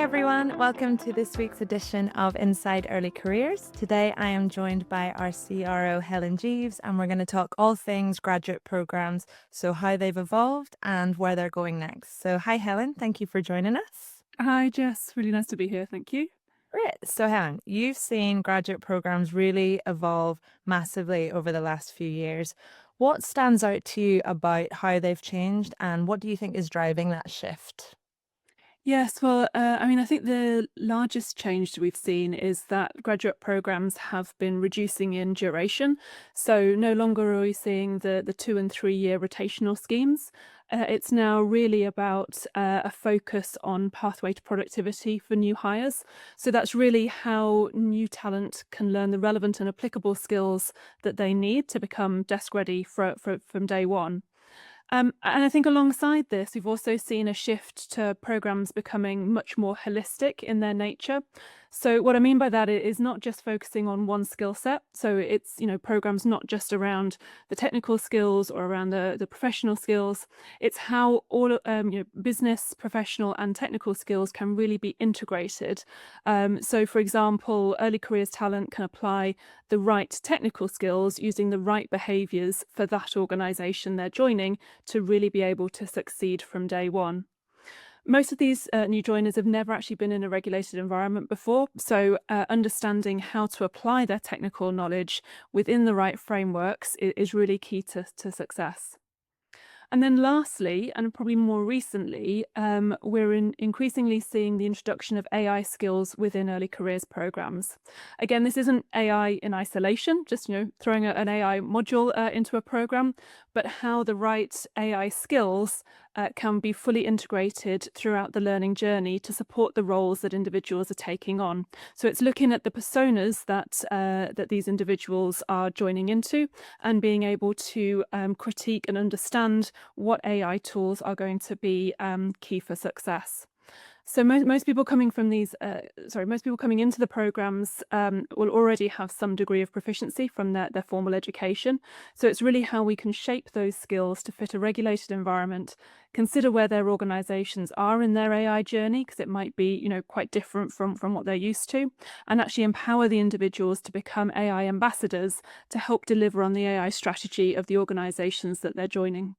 everyone. Welcome to this week's edition of Inside Early Careers. Today I am joined by our CRO, Helen Jeeves, and we're going to talk all things graduate programs, so how they've evolved and where they're going next. So hi, Helen. Thank you for joining us. Hi, Jess. Really nice to be here. Thank you. Great. So Helen, you've seen graduate programs really evolve massively over the last few years. What stands out to you about how they've changed and what do you think is driving that shift? Yes, well, I think the largest change that we've seen is that graduate programs have been reducing in duration. So no longer are we seeing the 2 and 3 year rotational schemes. It's now really about a focus on pathway to productivity for new hires. So that's really how new talent can learn the relevant and applicable skills that they need to become desk ready from day one. And I think alongside this, we've also seen a shift to programs becoming much more holistic in their nature. So what I mean by that is not just focusing on one skill set. So it's, programs not just around the technical skills or around the professional skills. It's how all business, professional, and technical skills can really be integrated. So, for example, early careers talent can apply the right technical skills using the right behaviours for that organisation they're joining to really be able to succeed from day one. Most of these new joiners have never actually been in a regulated environment before, so understanding how to apply their technical knowledge within the right frameworks is really key to success. And then lastly, and probably more recently, we're increasingly seeing the introduction of AI skills within early careers programs. Again, this isn't AI in isolation, just throwing an AI module into a program, but how the right AI skills can be fully integrated throughout the learning journey to support the roles that individuals are taking on. So it's looking at the personas that these individuals are joining into and being able to critique and understand what AI tools are going to be key for success. So most people coming from most people coming into the programs will already have some degree of proficiency from their formal education. So it's really how we can shape those skills to fit a regulated environment, consider where their organizations are in their AI journey, because it might be, quite different from what they're used to, and actually empower the individuals to become AI ambassadors to help deliver on the AI strategy of the organizations that they're joining.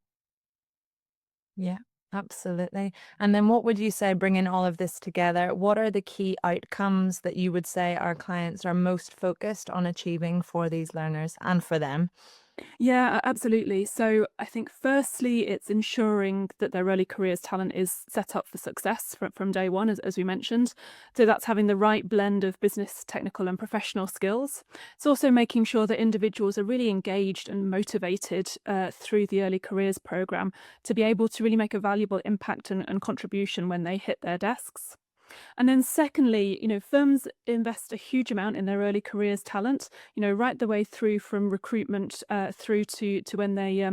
Yeah, absolutely. And then what would you say, bringing all of this together, what are the key outcomes that you would say our clients are most focused on achieving for these learners and for them? Yeah, absolutely. So I think firstly, it's ensuring that their early careers talent is set up for success from day one, as we mentioned. So that's having the right blend of business, technical, and professional skills. It's also making sure that individuals are really engaged and motivated through the early careers program to be able to really make a valuable impact and contribution when they hit their desks. And then secondly, firms invest a huge amount in their early careers talent, right the way through from recruitment through to when they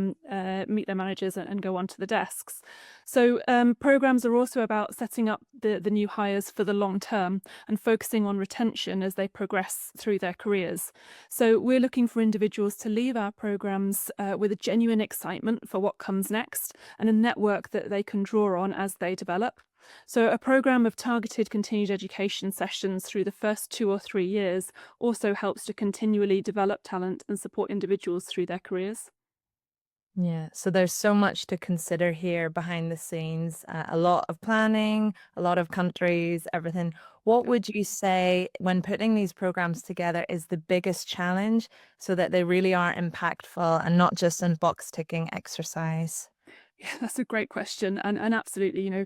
meet their managers and go onto the desks. So programs are also about setting up the new hires for the long term and focusing on retention as they progress through their careers. So we're looking for individuals to leave our programs with a genuine excitement for what comes next and a network that they can draw on as they develop. So, a programme of targeted continued education sessions through the first 2 or 3 years also helps to continually develop talent and support individuals through their careers. Yeah, so there's so much to consider here behind the scenes, a lot of planning, a lot of countries, everything. What would you say when putting these programs together is the biggest challenge so that they really are impactful and not just a box ticking exercise? Yeah, that's a great question. And absolutely,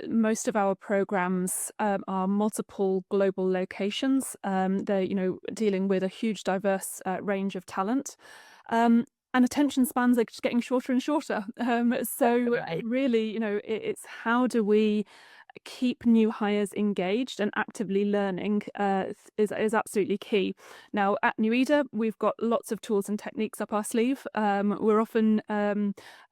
most of our programs are multiple global locations. They're, dealing with a huge, diverse range of talent. And attention spans are just getting shorter and shorter. So Right. really, it's how do we keep new hires engaged and actively learning is absolutely key. Now, at Nuida, we've got lots of tools and techniques up our sleeve. We're often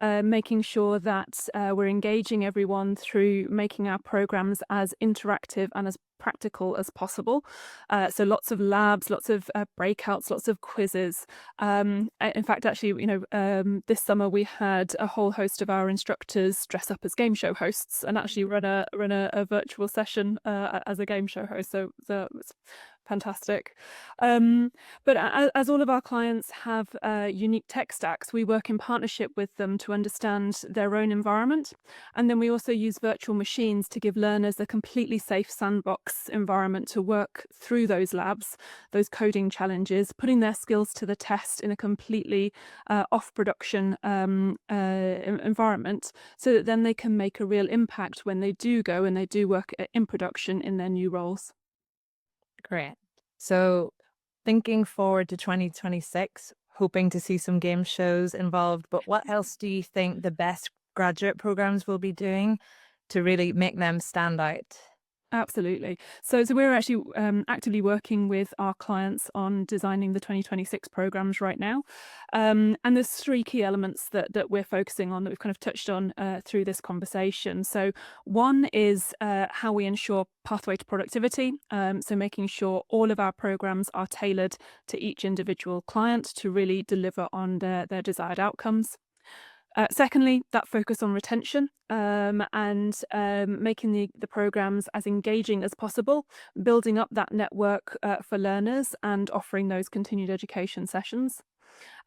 making sure that we're engaging everyone through making our programs as interactive and as practical as possible. So lots of labs, lots of breakouts, lots of quizzes. In fact, actually, this summer we had a whole host of our instructors dress up as game show hosts and actually run a virtual session as a game show host. So it's fantastic. But as all of our clients have unique tech stacks, we work in partnership with them to understand their own environment. And then we also use virtual machines to give learners a completely safe sandbox environment to work through those labs, those coding challenges, putting their skills to the test in a completely off production environment, so that then they can make a real impact when they do go and they do work in production in their new roles. Great. So thinking forward to 2026, hoping to see some game shows involved, but what else do you think the best graduate programs will be doing to really make them stand out? Absolutely. So we're actually actively working with our clients on designing the 2026 programs right now. And there's three key elements that we're focusing on that we've kind of touched on through this conversation. So one is how we ensure pathway to productivity. So making sure all of our programs are tailored to each individual client to really deliver on their desired outcomes. Secondly, that focus on retention and making the programs as engaging as possible, building up that network for learners and offering those continued education sessions.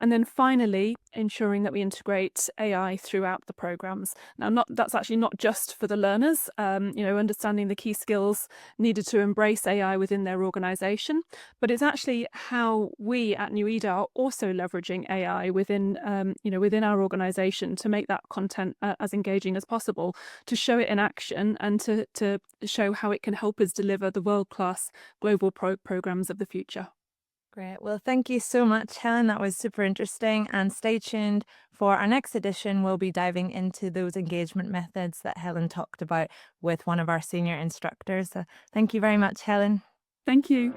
And then finally, ensuring that we integrate AI throughout the programs. Now, that's actually not just for the learners, understanding the key skills needed to embrace AI within their organization, but it's actually how we at New EDA are also leveraging AI within our organization to make that content as engaging as possible, to show it in action and to show how it can help us deliver the world-class global programs of the future. Great. Well, thank you so much, Helen. That was super interesting. And stay tuned for our next edition. We'll be diving into those engagement methods that Helen talked about with one of our senior instructors. So thank you very much, Helen. Thank you.